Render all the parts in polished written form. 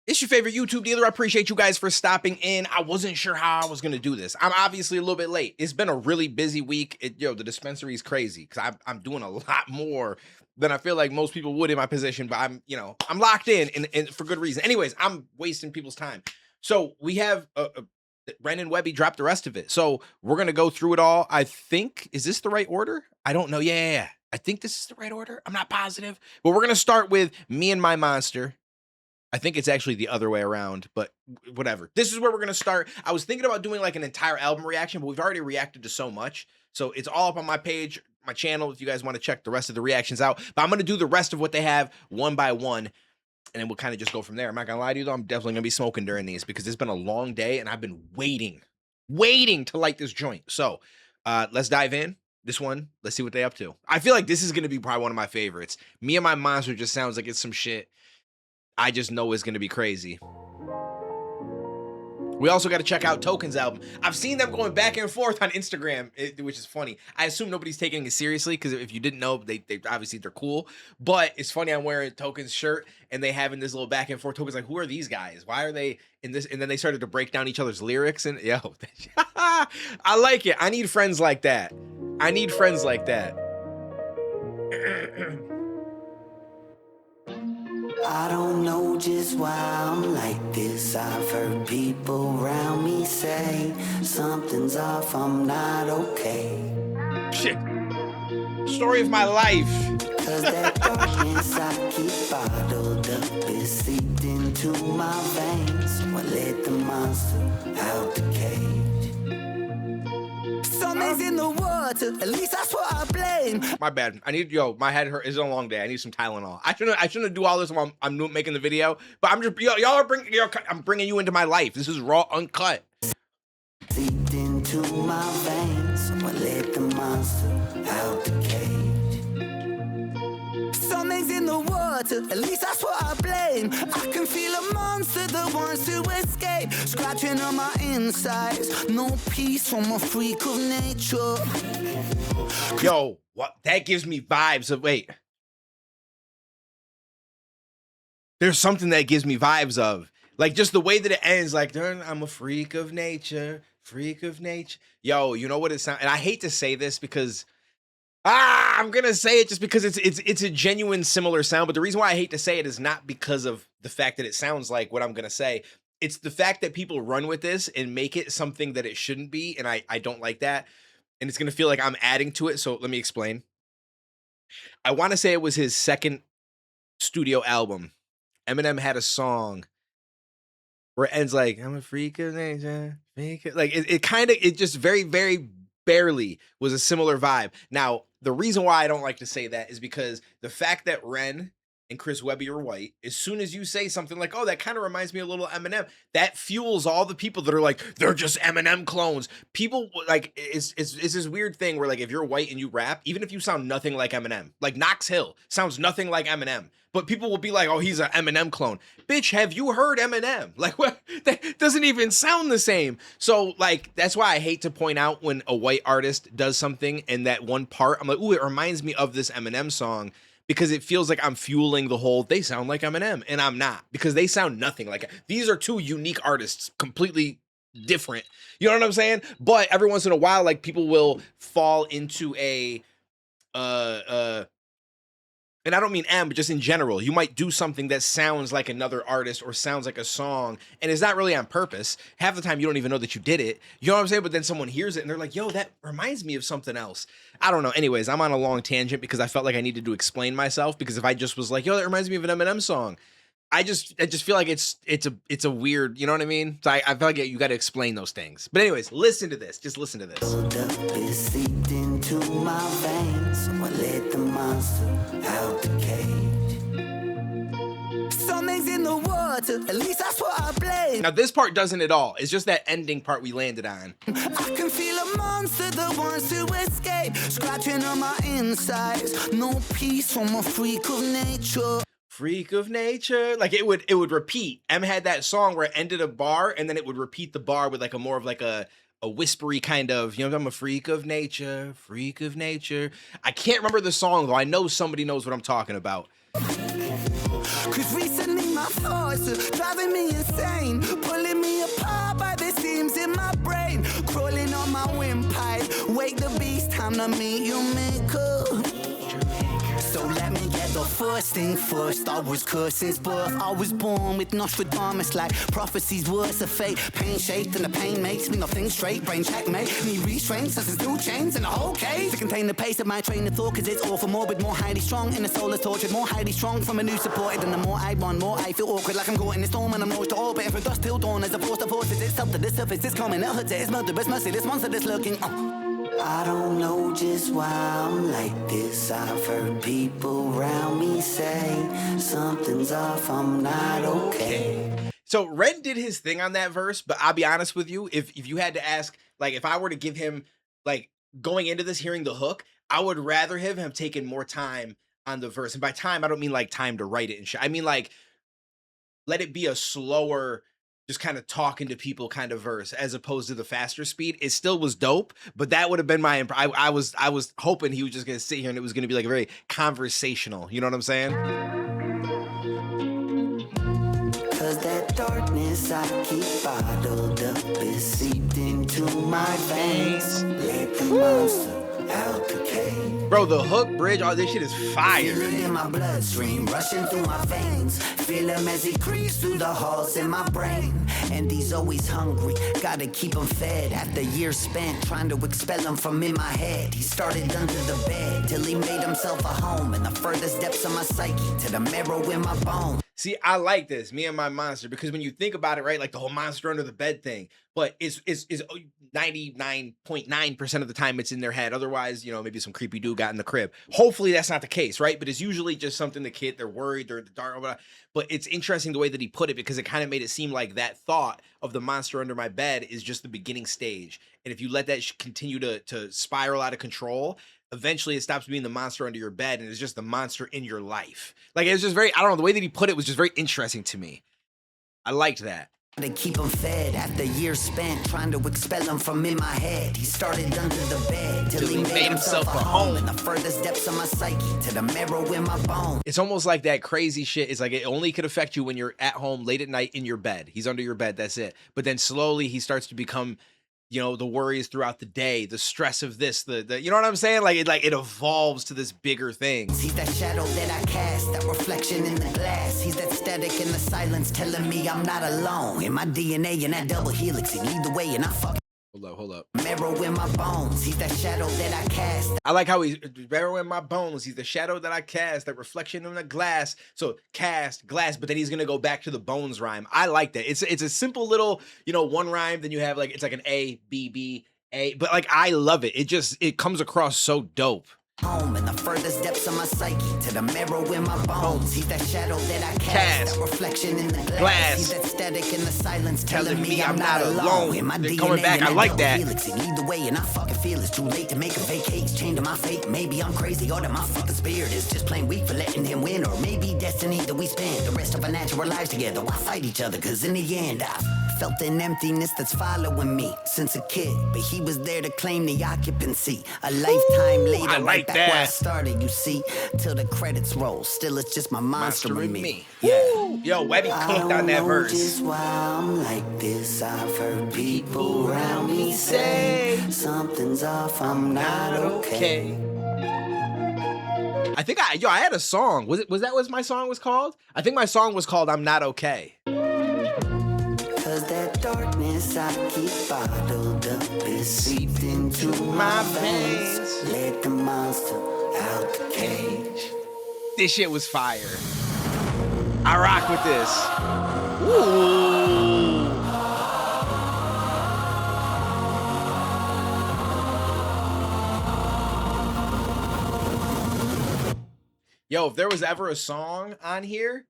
It's your favorite YouTube dealer. I appreciate you guys for stopping in. I wasn't sure how I was going to do this. I'm obviously a little bit late. It's been a really busy week. The dispensary is crazy because I'm doing a lot more than I feel like most people would in my position, but I'm locked in and for good reason. Anyways, I'm wasting people's time. So we have Ren and Webby dropped the rest of it. So we're going to go through it all. I think, is this the right order? I don't know. Yeah. I think this is the right order. I'm not positive, but we're going to start with Me and My Monster. I think it's actually the other way around, but whatever. This is where we're going to start. I was thinking about doing like an entire album reaction, but we've already reacted to so much. So it's all up on my page, my channel, if you guys want to check the rest of the reactions out. But I'm going to do the rest of what they have one by one, and then we'll kind of just go from there. I'm not going to lie to you, though. I'm definitely going to be smoking during these because it's been a long day, and I've been waiting to light this joint. So let's dive in. This one, let's see what they up to. I feel like this is going to be probably one of my favorites. Me and My Monster just sounds like it's some shit I just know it's going to be crazy. We also got to check out Token's album. I've seen them going back and forth on Instagram, which is funny. I assume nobody's taking it seriously because if you didn't know, they obviously they're cool. But it's funny, I'm wearing Token's shirt and they having this little back and forth. Token's like, who are these guys? Why are they in this? And then they started to break down each other's lyrics. And yo, I like it. I need friends like that. I need friends like that. I don't know just why I'm like this. I've heard people around me say something's off, I'm not okay. Shit. Story of my life. Cause that darkness I keep bottled up is seeped into my veins. So I let the monster out the cage. Something's in the water, at least that's what I blame. My bad. My head hurt. It's a long day. I need some Tylenol. I shouldn't do all this while I'm making the video, but I'm just, I'm bringing you into my life. This is raw, uncut. Seeped into my veins, so I let the monster out the cage. Something's in the water, at least that's what I blame. I can feel a monster that wants to escape, scratching on my insides. No peace from a freak of nature. Yo, what? That gives me vibes of, wait. There's something that gives me vibes of. Like, just the way that it ends, like, I'm a freak of nature, freak of nature. Yo, you know what it sounds, and I hate to say this because, I'm gonna say it just because it's a genuine similar sound, but the reason why I hate to say it is not because of the fact that it sounds like what I'm gonna say. It's the fact that people run with this and make it something that it shouldn't be, and I don't like that. And it's gonna feel like I'm adding to it, so let me explain. I want to say it was his second studio album. Eminem had a song where it ends like, I'm a freak of nature, like it just very, very barely was a similar vibe. Now, the reason why I don't like to say that is because the fact that Ren and Chris Webby are white, as soon as you say something like, oh, that kind of reminds me a little Eminem, that fuels all the people that are like, they're just Eminem clones. People, like, it's this weird thing where, like, if you're white and you rap, even if you sound nothing like Eminem, like Knox Hill sounds nothing like Eminem, but people will be like, oh, he's an Eminem clone. Bitch, have you heard Eminem? Like, what? That doesn't even sound the same. So, like, that's why I hate to point out when a white artist does something and that one part, I'm like, ooh, it reminds me of this Eminem song, because it feels like I'm fueling the whole, they sound like Eminem, and I'm not, because they sound nothing like it. These are two unique artists, completely different. You know what I'm saying? But every once in a while, like, people will fall into a, and I don't mean M, but just in general, you might do something that sounds like another artist or sounds like a song, and it's not really on purpose. Half the time, you don't even know that you did it. You know what I'm saying? But then someone hears it, and they're like, yo, that reminds me of something else. I don't know. Anyways, I'm on a long tangent because I felt like I needed to explain myself, because if I just was like, yo, that reminds me of an Eminem song, I just feel like it's a weird, you know what I mean? So I feel like you got to explain those things. But anyways, listen to this. Just listen to this. Seeped into my veins, so I let the monster out the cage. Something's in the water, at least that's what I blame. Now this part doesn't at all. It's just that ending part we landed on. I can feel a monster that wants to escape, scratching on my insides. No peace from a freak of nature. Freak of nature. Like, it would repeat. M had that song where it ended a bar and then it would repeat the bar with like a more of like a whispery kind of, you know, I'm a freak of nature, freak of nature. I can't remember the song though. I know somebody knows what I'm talking about. Cause recently my thoughts are driving me insane, pulling me apart by the seams in my brain, crawling on my windpipe. Wake the beast, time to meet you, maker. So let me get the first thing first. I was cursed since birth. I was born with Nostradamus like prophecies, words of fate. Pain shaped and the pain makes me not think straight. Brain checkmate, me restrained, since there's 2 chains in the whole case to contain the pace of my train of thought, cause it's all for morbid, more highly strong. And the soul is tortured, more highly strong from a new supported. And the more I run, more I feel awkward, like I'm caught in a storm and I'm lost to orbit. From dusk till dawn as a force of forces, it's up to the surface, it's coming, it hurts, it's murderous, merciless monster that's lurking. I don't know just why I'm like this. I've heard people around me say something's off, I'm not okay. So Ren did his thing on that verse, but I'll be honest with you, if you had to ask, like, if I were to give him, like, going into this, hearing the hook, I would rather have taken more time on the verse. And by time, I don't mean like time to write it and shit. I mean like let it be a slower, just kind of talking to people kind of verse as opposed to the faster speed. It still was dope, but that would have been my I was hoping he was just gonna sit here and it was gonna be like a very conversational, you know what I'm saying? Cause that darkness I keep bottled up is seeped into my veins. Let the monster out the cave. Bro, the hook, bridge, all this shit is fire. Feel it in my bloodstream, rushing through my veins. Feel him as he creeps through the halls in my brain. And he's always hungry, gotta keep him fed. After years spent trying to expel him from in my head, he started under the bed till he made himself a home in the furthest depths of my psyche, to the marrow in my bone. See, I like this, me and my monster, because when you think about it, right, like the whole monster under the bed thing, but it's 99.9% of the time it's in their head. Otherwise, you know, maybe some creepy dude got in the crib. Hopefully that's not the case, right? But it's usually just something the kid, they're worried, they're in the dark, or whatever. But it's interesting the way that he put it, because it kind of made it seem like that thought of the monster under my bed is just the beginning stage. And if you let that continue to spiral out of control, eventually it stops being the monster under your bed and it's just the monster in your life. Like, it's just very, I don't know, the way that he put it was just very interesting to me. I liked that. To keep him fed after years spent trying to expel him from in my head. He started under the bed till he made himself a home in the furthest depths of my psyche, to the marrow in my bone. It's almost like that crazy shit. It's like it only could affect you when you're at home late at night in your bed. He's under your bed, that's it. But then slowly he starts to become, you know, the worries throughout the day, the stress of this, the you know what I'm saying? Like it evolves to this bigger thing. He's that shadow that I cast, that reflection in the glass. He's that static in the silence telling me I'm not alone. In my DNA in that double helix, he lead the way and I fucking Hold up. marrow in my bones. He's that shadow that I cast. I like how he's marrow in my bones. He's the shadow that I cast, that reflection in the glass. So cast, glass, but then he's gonna go back to the bones rhyme. I like that. It's a simple little, you know, one rhyme. Then you have like, it's like an A, B, B, A. But like, I love it. It comes across so dope. Home in the furthest depths of my psyche, to the marrow in my bones. He's that shadow that I cast, that reflection in the glass. He's that static in the silence telling me I'm not alone. In my DNA, coming back, I like that. Helix, he lead the way and I fucking feel it's too late to make a vacate. Change to my fate. Maybe I'm crazy or that my fucking spirit is just plain weak for letting him win. Or maybe destiny that we spend the rest of our natural lives together. Why fight each other? Cause in the end I've felt an emptiness that's following me since a kid. But he was there to claim the occupancy. A lifetime later, I like back where I started, you see, till the credits roll. Still, it's just my monster in me. Yeah. Yo, Webby cooked on that verse. Just why I'm like this. I've heard people around me say something's off. I'm not okay. I think I had a song. Was that what my song was called? I think my song was called "I'm Not Okay." Cause that darkness I keep bottled up is seeped into my veins. Let the monster out the cage. This shit was fire. I rock with this. Ooh. Yo, if there was ever a song on here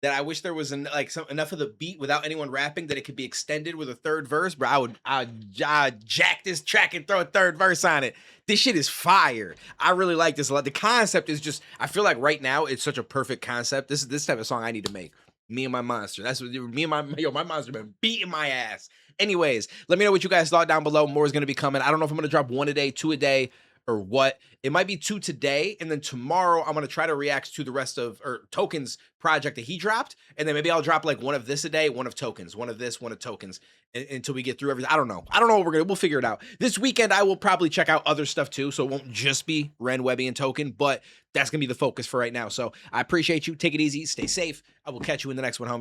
that I wish there was enough of the beat without anyone rapping that it could be extended with a third verse, bro, I'd jack this track and throw a third verse on it. This shit is fire. I really like this a lot. The concept is just, I feel like right now it's such a perfect concept. This is this type of song I need to make. Me and my monster. That's what me and my monster been beating my ass. Anyways, let me know what you guys thought down below. More is gonna be coming. I don't know if I'm gonna drop 1 a day, 2 a day, or what. It might be 2 today, and then tomorrow I'm gonna try to react to the rest of or Tokens project that he dropped, and then maybe I'll drop like one of this a day, one of Tokens, one of this, one of Tokens, until we get through everything. I don't know. What we'll figure it out. This weekend I will probably check out other stuff too, so it won't just be Ren, Webby, and Token, but that's gonna be the focus for right now. So I appreciate you. Take it easy, stay safe. I will catch you in the next one, homie.